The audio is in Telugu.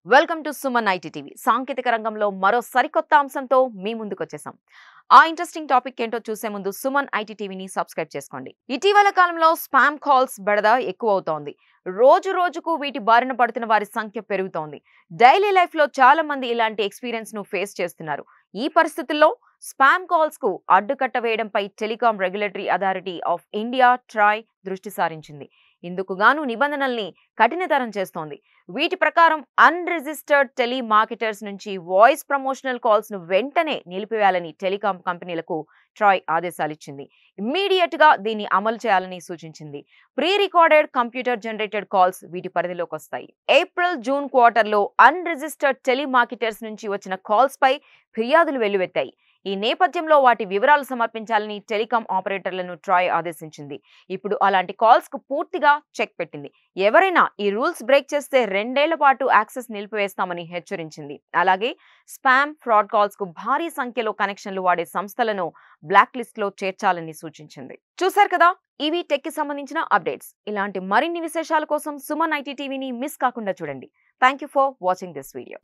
Welcome to Suman IT TV. సాంకేతిక రంగంలో మరో సరికొత్త అంశంతో మీ ముందుకు వచ్చేసాం. ఆ ఇంట్రెస్టింగ్ టాపిక్ ఏంటో చూసే ముందు సుమన్ ఐటీ టీవీని సబ్స్క్రైబ్ చేసుకోండి. ఇటీవల కాలంలో స్పామ్ కాల్స్ బెడద ఎక్కువ అవుతోంది. రోజు రోజుకు వీటి బారిన పడుతున్న వారి సంఖ్య పెరుగుతోంది. డైలీ లైఫ్ లో చాలా మంది ఇలాంటి ఎక్స్పీరియన్స్ ను ఫేస్ చేస్తున్నారు. ఈ పరిస్థితుల్లో స్పామ్ కాల్స్ కు అడ్డుకట్ట వేయడంపై telecom regulatory authority of India TRAI దృష్టి సారించింది. ఇందుకు గాను నిబంధనల్ని కఠినతరం చేస్తోంది. వీటి ప్రకారం అన్రిజిస్టర్డ్ టెలి మార్కెటర్స్ నుంచి వాయిస్ ప్రమోషనల్ కాల్స్ ను వెంటనే నిలిపివేయాలని టెలికాం కంపెనీలకు ట్రాయ్ ఆదేశాలిచ్చింది. ఇమ్మీడియట్ గా దీన్ని అమలు చేయాలని సూచించింది. Pre recorded computer generated calls వీటి పరిధిలోకి వస్తాయి. ఏప్రిల్ జూన్ క్వార్టర్లో అన్రిజిస్టర్డ్ టెలి మార్కెటర్స్ నుంచి వచ్చిన కాల్స్ పై ఫిర్యాదులు వెల్లువెత్తాయి. ఈ నేపథ్యంలో వాటి వివరాలు సమర్పించాలని టెలికాం ఆపరేటర్లను ట్రాయ్ ఆదేశించింది. ఇప్పుడు అలాంటి కాల్స్ కు పూర్తిగా చెక్ పెట్టింది. ఎవరైనా ఈ రూల్స్ బ్రేక్ చేస్తే 2 ఏళ్ల పాటు యాక్సెస్ నిలిపివేస్తామని హెచ్చరించింది. అలాగే స్పామ్ ఫ్రాడ్ కాల్స్ కు భారీ సంఖ్యలో కనెక్షన్లు వాడే సంస్థలను బ్లాక్ లిస్ట్ లో చేర్చాలని సూచించింది. చూశారు కదా, ఇవి టెక్ కి సంబంధించిన అప్డేట్స్. ఇలాంటి మరిన్ని విశేషాల కోసం సుమన్ ఐటీ టీవీని మిస్ కాకుండా చూడండి. Thank you for watching this video.